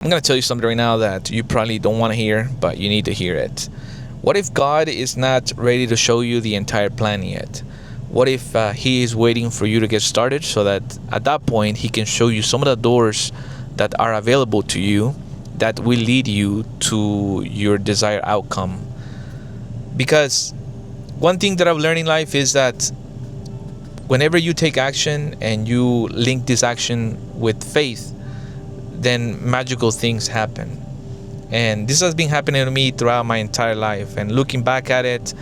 I'm going to tell you something right now that you probably don't want to hear, but you need to hear it. What if God is not ready to show you the entire plan yet? What if He is waiting for you to get started so that at that point He can show you some of the doors that are available to you that will lead you to your desired outcome? Because one thing that I've learned in life is that whenever you take action and you link this action with faith, then magical things happen. And this has been happening to me throughout my entire life. And looking back at it,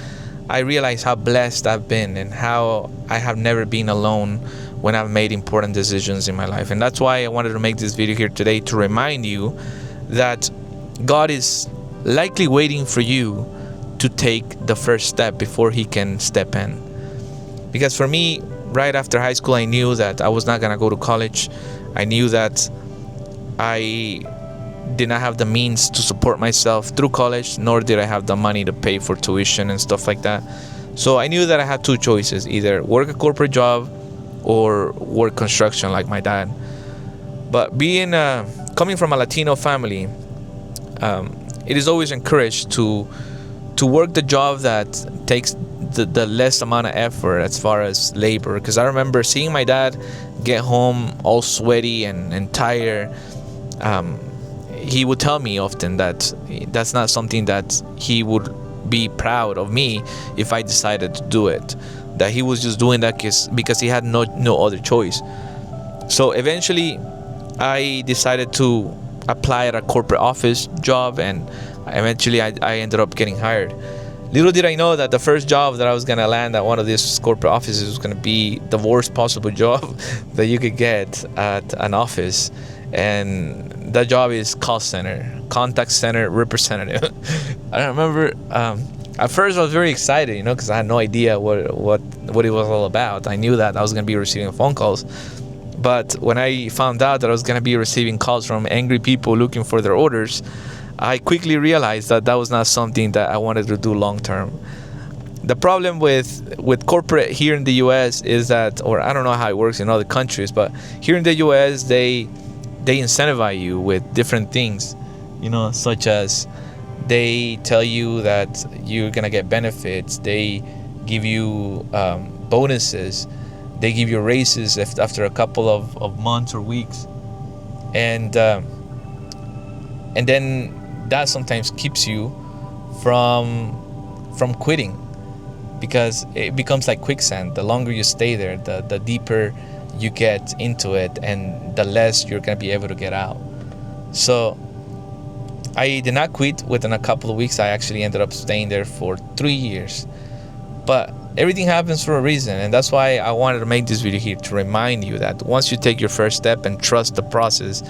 I realize how blessed I've been and how I have never been alone when I've made important decisions in my life. And that's why I wanted to make this video here today, to remind you that God is likely waiting for you to take the first step before He can step in. Because for me, right after high school, I knew that I was not going to go to college. I knew that I did not have the means to support myself through college, nor did I have the money to pay for tuition and stuff like that. So I knew that I had two choices: either work a corporate job or work construction like my dad. But coming from a Latino family, it is always encouraged to work the job that takes the less amount of effort as far as labor. Because I remember seeing my dad get home all sweaty and tired. He would tell me often that that's not something that he would be proud of me if I decided to do it. That he was just doing that because he had no other choice. So eventually, I decided to apply at a corporate office job, and eventually I ended up getting hired. Little did I know that the first job that I was going to land at one of these corporate offices was going to be the worst possible job that you could get at an office. And that job is call center, contact center representative. I remember at first I was very excited, because I had no idea what it was all about. I knew that I was going to be receiving phone calls. But when I found out that I was going to be receiving calls from angry people looking for their orders, I quickly realized that that was not something that I wanted to do long term. The problem with corporate here in the U.S. is that, or I don't know how it works in other countries, but here in the U.S. they incentivize you with different things, such as they tell you that you're gonna get benefits, they give you bonuses, they give you raises after a couple of months or weeks, and then that sometimes keeps you from quitting, because it becomes like quicksand. The longer you stay there, the deeper you get into it, and the less you're going to be able to get out. So I did not quit within a couple of weeks. I actually ended up staying there for 3 years. But everything happens for a reason, and that's why I wanted to make this video here, to remind you that once you take your first step and trust the process,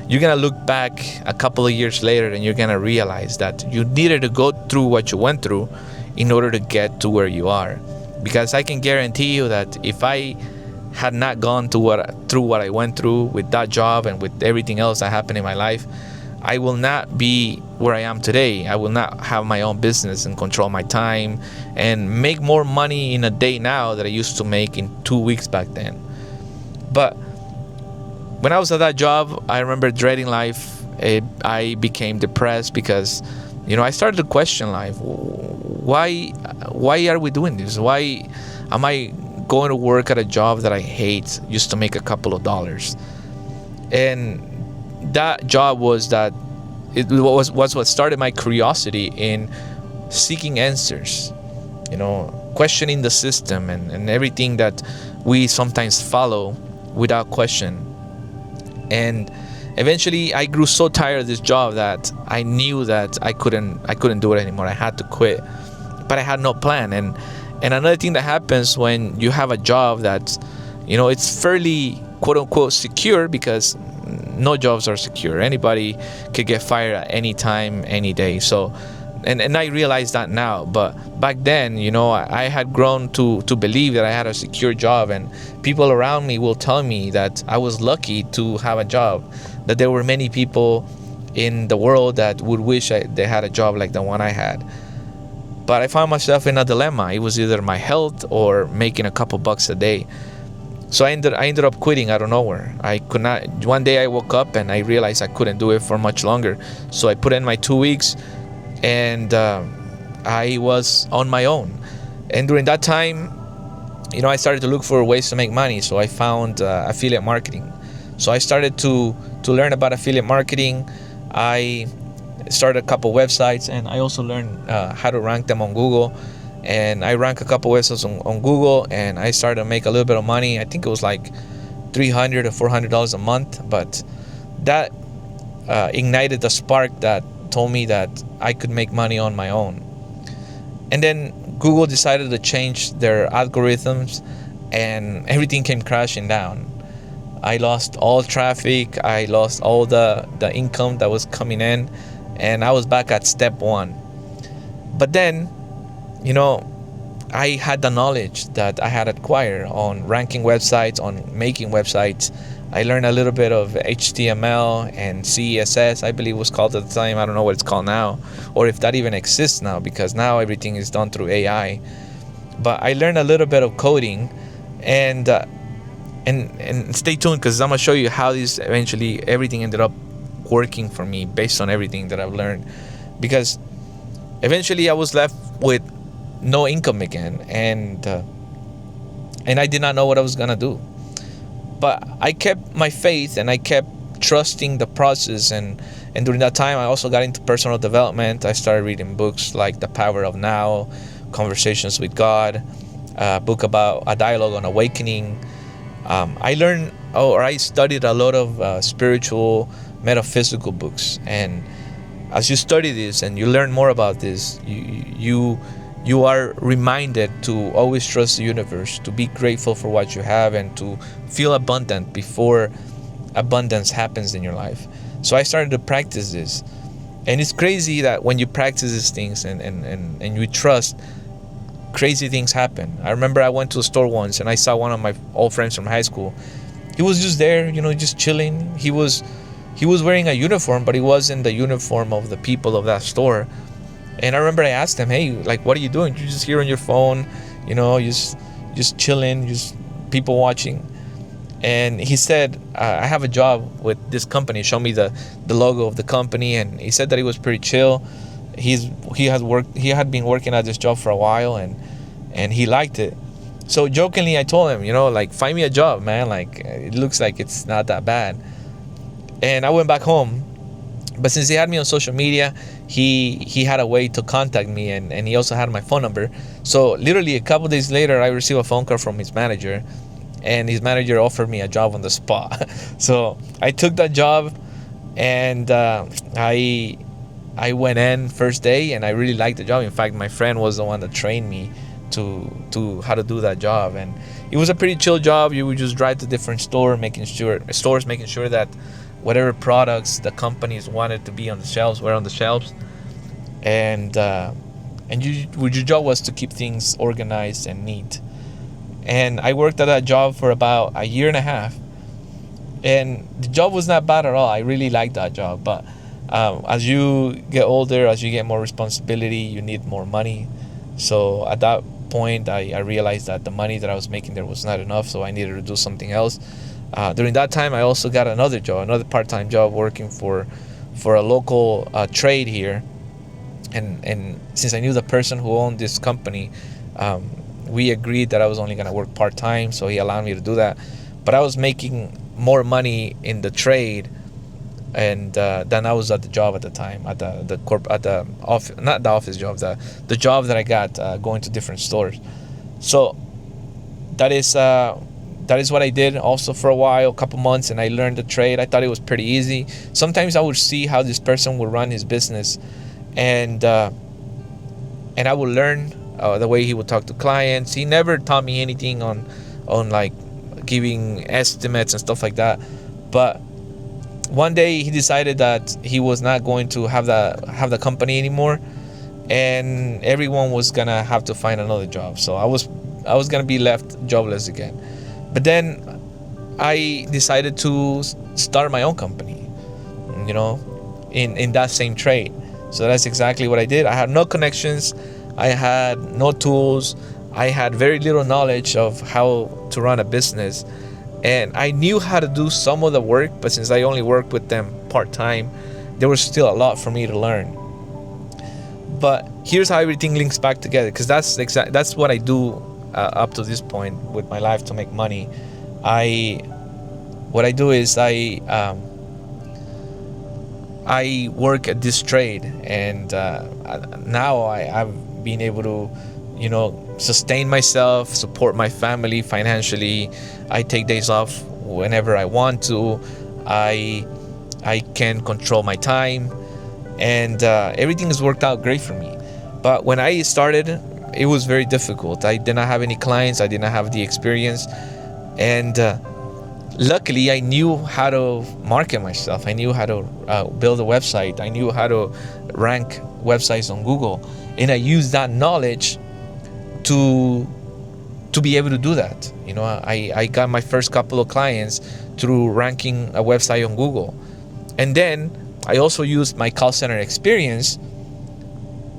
you're going to look back a couple of years later and you're going to realize that you needed to go through what you went through in order to get to where you are. Because I can guarantee you that if I had not gone through what I went through with that job and with everything else that happened in my life, I will not be where I am today. I will not have my own business and control my time and make more money in a day now that I used to make in 2 weeks back then. But when I was at that job, I remember dreading life. I became depressed because, I started to question life. Why are we doing this? Why am I going to work at a job that I hate just to make a couple of dollars? And that job was what started my curiosity in seeking answers, questioning the system and everything that we sometimes follow without question. And eventually I grew so tired of this job that I knew that I couldn't do it anymore. I had to quit, but I had no plan. And another thing that happens when you have a job that, it's fairly quote unquote secure, because no jobs are secure. Anybody could get fired at any time, any day. So, and I realize that now, but back then, I had grown to believe that I had a secure job, and people around me will tell me that I was lucky to have a job, that there were many people in the world that would wish they had a job like the one I had. But I found myself in a dilemma. It was either my health or making a couple bucks a day. So I ended up quitting out of nowhere. I could not. One day I woke up and I realized I couldn't do it for much longer. So I put in my 2 weeks, and I was on my own. And during that time, I started to look for ways to make money. So I found affiliate marketing. So I started to learn about affiliate marketing. I started a couple websites, and I also learned how to rank them on Google. And I ranked a couple websites on Google, and I started to make a little bit of money. I think it was like $300 to $400 a month, but that ignited the spark that told me that I could make money on my own. And then Google decided to change their algorithms, and everything came crashing down. I lost all traffic. I lost all the income that was coming in, and I was back at step one. But then, I had the knowledge that I had acquired on ranking websites, on making websites. I learned a little bit of HTML and CSS, I believe it was called at the time. I don't know what it's called now, or if that even exists now, because now everything is done through AI. But I learned a little bit of coding, and stay tuned, because I'm gonna show you how everything ended up working for me based on everything that I've learned. Because eventually I was left with no income again, and I did not know what I was gonna do. But I kept my faith, and I kept trusting the process. And during that time, I also got into personal development. I started reading books like The Power of Now, Conversations with God, a book about a dialogue on awakening. I studied a lot of spiritual, metaphysical books. And as you study this and you learn more about this, you are reminded to always trust the universe, to be grateful for what you have, and to feel abundant before abundance happens in your life. So I started to practice this. And it's crazy that when you practice these things and you trust, crazy things happen. I remember I went to a store once and I saw one of my old friends from high school. He was just there, just chilling. He was wearing a uniform, but he wasn't the uniform of the people of that store. And I remember I asked him, hey, like, what are you doing? You're just here on your phone, just chilling, just people watching. And he said, I have a job with this company. Show me the logo of the company. And he said that he was pretty chill. He had been working at this job for a while, and he liked it. So jokingly, I told him, like, find me a job, man. Like, it looks like it's not that bad. And I went back home. But since he had me on social media, he had a way to contact me, and he also had my phone number. So literally a couple days later, I received a phone call from his manager, and his manager offered me a job on the spot. So I took that job, and I went in first day, and I really liked the job. In fact, my friend was the one that trained me to how to do that job, and it was a pretty chill job. You would just drive to different stores, making sure that whatever products the companies wanted to be on the shelves were on the shelves, and your job was to keep things organized and neat. And I worked at that job for about a year and a half, and the job was not bad at all. I really liked that job, but as you get older, as you get more responsibility, you need more money. So at that point, I realized that the money that I was making there was not enough, so I needed to do something else. During that time, I also got another part-time job working for a local trade here. And since I knew the person who owned this company, we agreed that I was only going to work part-time, so he allowed me to do that. But I was making more money in the trade and than I was at the job at the time, at the office, not the office job, the job that I got going to different stores. So that is what I did also for a couple months, and I learned the trade. I thought it was pretty easy. Sometimes I would see how this person would run his business, and I would learn the way he would talk to clients. He never taught me anything on like giving estimates and stuff like that. But one day he decided that he was not going to have the company anymore, and everyone was gonna have to find another job. So I was gonna be left jobless again. But then I decided to start my own company, in that same trade. So that's exactly what I did. I had no connections. I had no tools. I had very little knowledge of how to run a business, and I knew how to do some of the work, but since I only worked with them part-time, there was still a lot for me to learn. But here's how everything links back together, because that's what I do up to this point with my life to make money. What I do is I work at this trade, and now I've been able to, sustain myself, support my family financially. I take days off whenever I want to. I can control my time, and everything has worked out great for me. But when I started, it was very difficult. I did not have any clients. I did not have the experience, and luckily I knew how to market myself. I knew how to build a website. I knew how to rank websites on Google, and I used that knowledge to be able to do that. I got my first couple of clients through ranking a website on Google, and then I also used my call center experience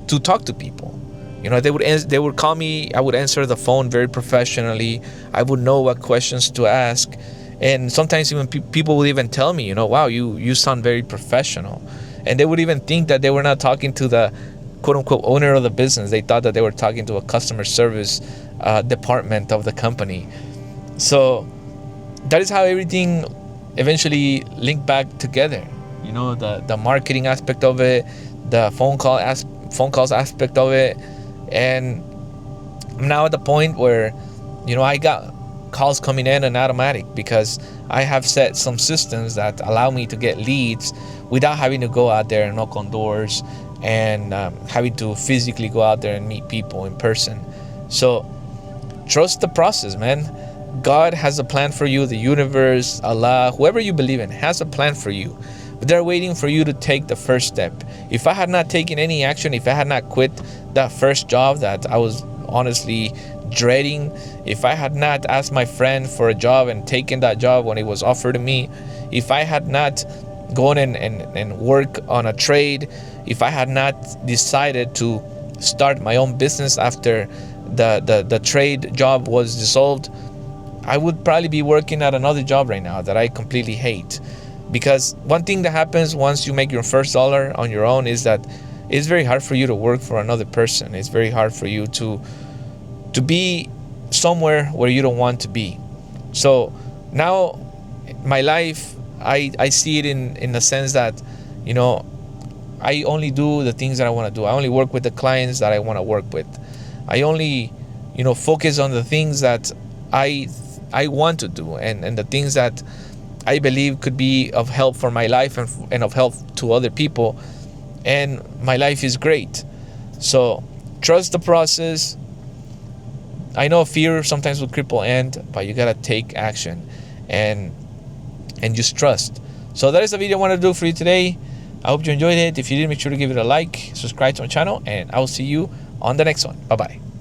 to talk to people. They would call me. I would answer the phone very professionally. I would know what questions to ask, and sometimes even people would even tell me, wow, you sound very professional, and they would even think that they were not talking to the quote unquote owner of the business. They thought that they were talking to a customer service department of the company. So that is how everything eventually linked back together. The marketing aspect of it, the phone calls aspect of it, and I'm now at the point where I got calls coming in and automatic because I have set some systems that allow me to get leads without having to go out there and knock on doors and having to physically go out there and meet people in person. So trust the process, man. God has a plan for you. The universe, Allah, whoever you believe in, has a plan for you. But they're waiting for you to take the first step. If I had not taken any action, if I had not quit that first job that I was honestly dreading, if I had not asked my friend for a job and taken that job when it was offered to me, if I had not gone and work on a trade, if I had not decided to start my own business after the trade job was dissolved, I would probably be working at another job right now that I completely hate. Because one thing that happens once you make your first dollar on your own is that it's very hard for you to work for another person. It's very hard for you to be somewhere where you don't want to be. So now my life, I see it in the sense that, I only do the things that I want to do. I only work with the clients that I want to work with. I only, focus on the things that I want to do and the things that I believe could be of help for my life and of help to other people. And my life is great. So trust the process. I know fear sometimes will cripple end, but you gotta take action and just trust. So that is the video I want to do for you today. I hope you enjoyed it. If you did, make sure to give it a like, subscribe to my channel, and I will see you on the next one. Bye-bye.